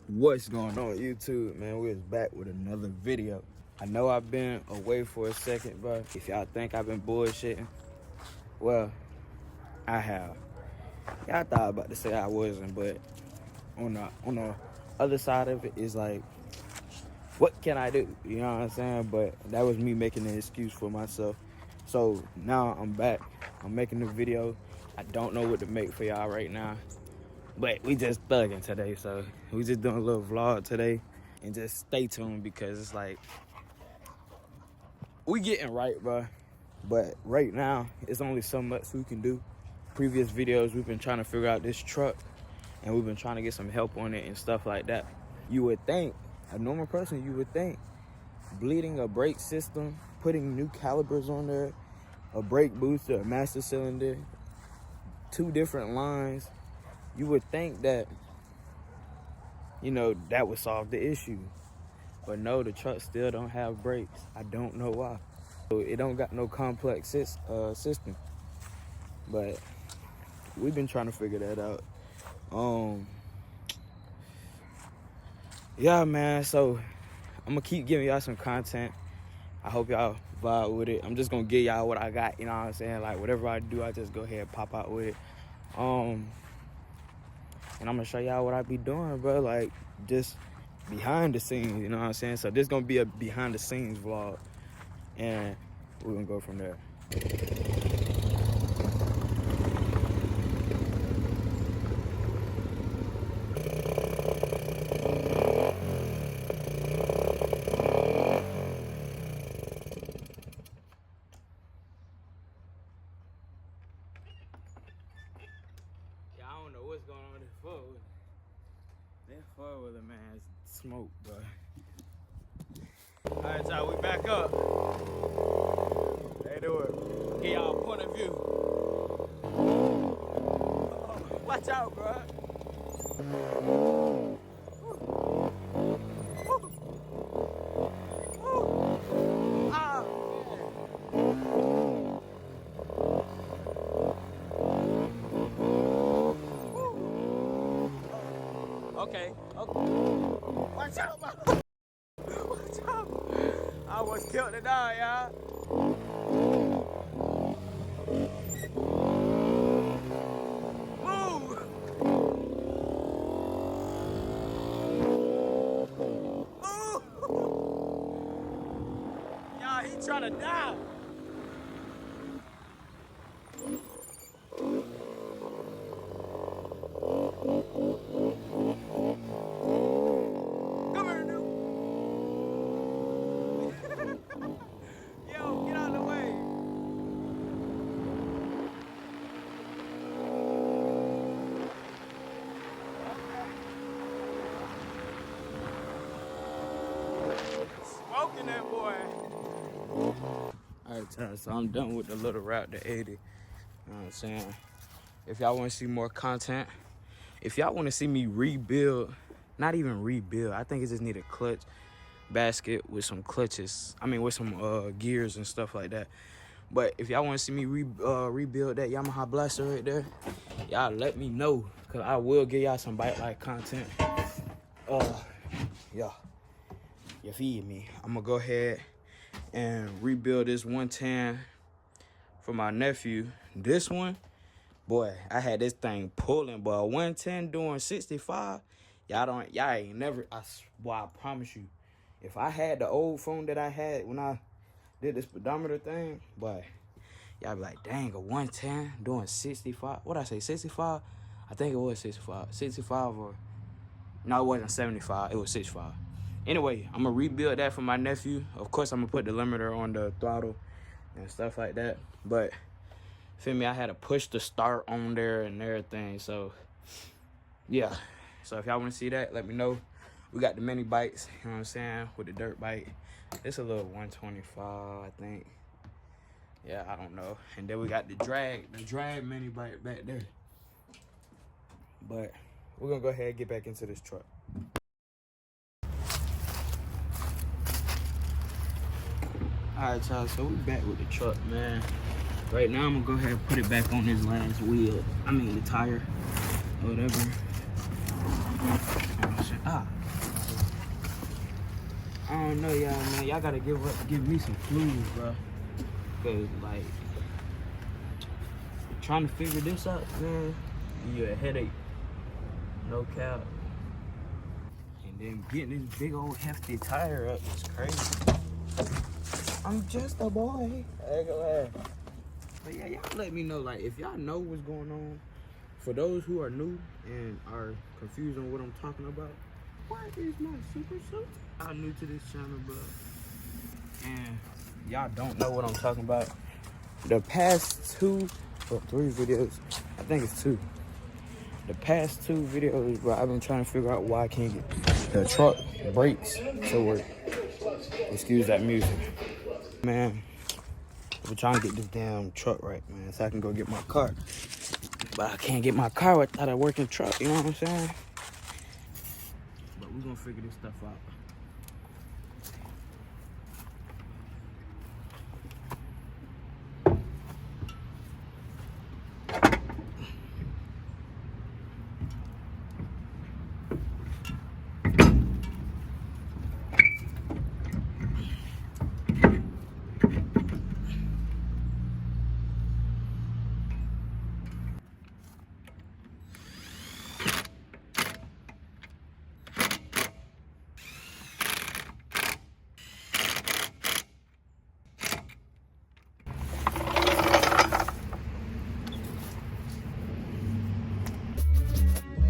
What's going on YouTube, man? We're back with another video. I know I've been away for a second, but if y'all think I've been bullshitting, well, I have. Y'all thought about to say I wasn't, but on the other side of it is like, what can I do? You know what I'm saying? But that was me making an excuse for myself. So now I'm back. I'm making the video. I don't know what to make for y'all right now. But we just thugging today, so we just doing a little vlog today. And just stay tuned because it's like, we getting right, bro. But right now, it's only so much we can do. Previous videos, we've been trying to figure out this truck. And we've been trying to get some help on it and stuff like that. You would think, a normal person, you would think, bleeding a brake system, putting new calipers on there, a brake booster, a master cylinder, 2 different lines, you would think that, you know, that would solve the issue. But no, the truck still don't have brakes. I don't know why. So it don't got no complex system. But we've been trying to figure that out. Yeah, man, so I'm gonna keep giving y'all some content. I hope y'all vibe with it. I'm just gonna give y'all what I got, you know what I'm saying? Like, whatever I do, I just go ahead and pop out with it. And I'm gonna show y'all what I be doing, bro. Like, just behind the scenes, you know what I'm saying? So this gonna be a behind the scenes vlog. And we're gonna go from there. Yeah, I don't know what's going on with this four-wheeler. That four-wheeler, man, is smoke, bro. All right, y'all, we back up. Hey, do it. Get y'all a point of view. Watch out, bro. Okay. Watch out, bro. Watch out. I almost killed the dog, y'all. Move. Move. Y'all, he trying to die. Yo, get out of the way. Smoking that boy. Alright, so I'm done with the little route to 80. You know what I'm saying? If y'all want to see more content, if y'all want to see me rebuild, not even rebuild, I think it just need a clutch basket with some clutches. I mean, with some gears and stuff like that. But if y'all want to see me rebuild that Yamaha Blaster right there, y'all let me know, because I will give y'all some bite-like content. Yeah, you feed me. I'm going to go ahead and rebuild this 110 for my nephew. This one, boy, I had this thing pulling, but 110 doing 65, y'all ain't never, boy, I promise you, if I had the old phone that I had when I did this speedometer thing, but y'all be like, dang, a 110 doing 65. What'd I say, 65? I think it was 65. 65 or, no, it wasn't 75. It was 65. Anyway, I'm going to rebuild that for my nephew. Of course, I'm going to put the limiter on the throttle and stuff like that. But, feel me, I had to push the start on there and everything. So, yeah. So, if y'all want to see that, let me know. We got the mini bikes, you know what I'm saying, with the dirt bike. It's a little 125, I think. Yeah, I don't know. And then we got the drag mini bike back there. But we're gonna go ahead and get back into this truck. All right, y'all, so we back with the truck, man. Right now, I'm gonna go ahead and put it back on this last wheel. I mean, the tire, or whatever. Ah, I don't know, y'all, man. Y'all gotta give me some clues, bro. Cause like trying to figure this out, man. Give you a headache. No cap. And then getting this big old hefty tire up is crazy. I'm just a boy. I ain't gonna lie. But yeah, y'all let me know, like, if y'all know what's going on. For those who are new and are confused on what I'm talking about, where is my super suit? I'm new to this channel, bro. And y'all don't know what I'm talking about. The past 2 or 3 videos, I think it's 2. The past 2 videos, bro, I've been trying to figure out why I can't get the truck brakes to work. Excuse that music. Man, I'm trying to get this damn truck right, man, so I can go get my car. But I can't get my car without a working truck, you know what I'm saying? But we're gonna figure this stuff out.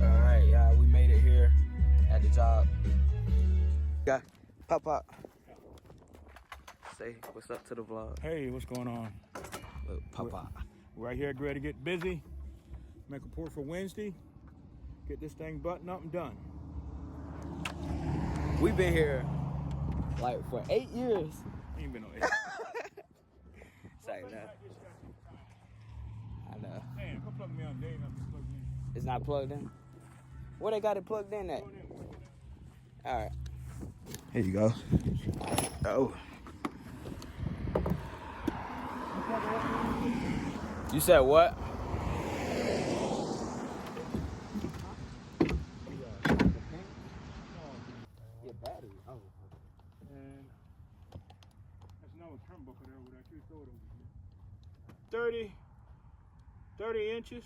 Alright, y'all, we made it here at the job. Yeah, pop. Say what's up to the vlog. Hey, what's going on? Look, pop. We're right here, ready to get busy. Make a pour for Wednesday. Get this thing buttoned up and done. We've been here like for 8 years. Ain't been no 8. Say that. I know. Man, go plug me on, Dave. I'm just plugged in. It's not plugged in? Where they got it plugged in at? Alright. Here you go. Oh. You said what? Your battery. Oh. And that's another turnbuckle there with that. You throw it over here. 30 inches.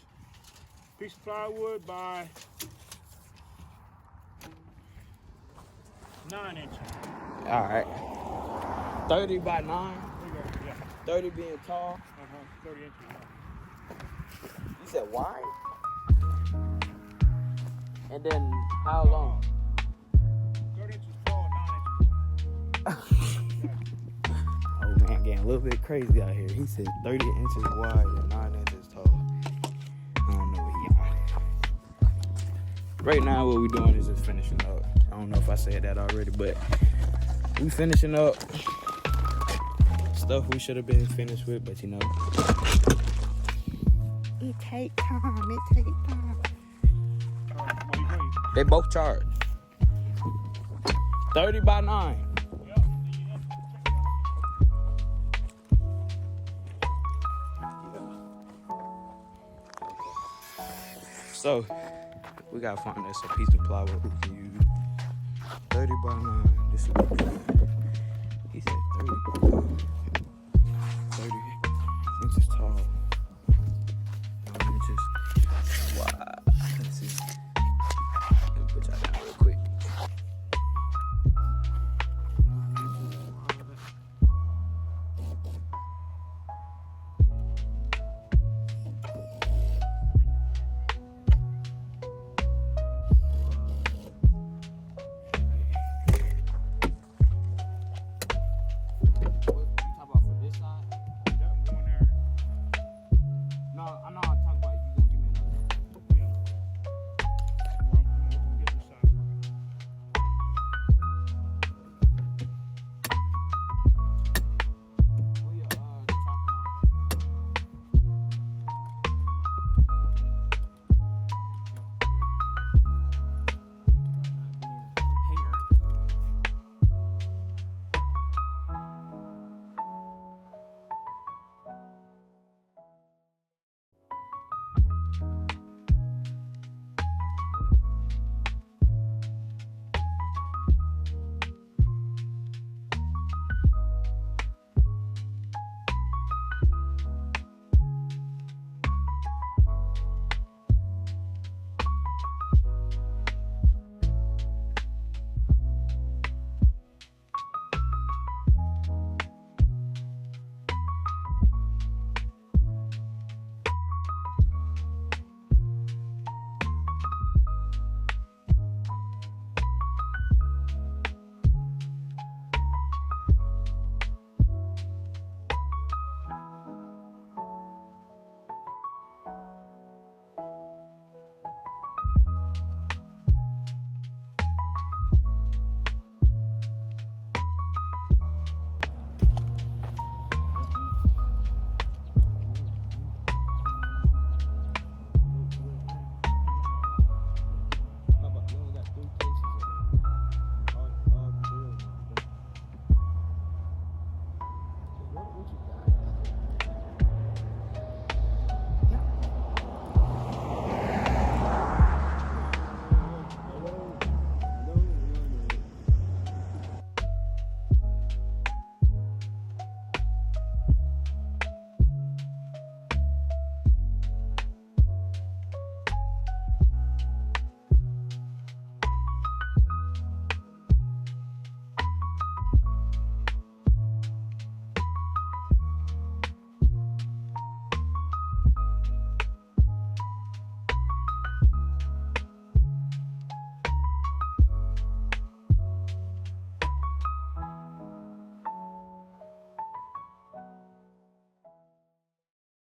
Piece of plywood by 9 inches. Alright. 30 by 9. There you go. Yeah. 30 being tall. 30 inches. You said wide? And then how long? 30 inches tall, 9 inches long. Oh man, getting a little bit crazy out here. He said 30 inches wide and 9 inches tall. I don't know what he on. Right now, what we're doing is just finishing up. I don't know if I said that already, but we finishing up stuff we should have been finished with, but you know. It take time. They both charged. 30 by 9. So, we gotta find us a piece of plywood we can use. 30 by 9. This is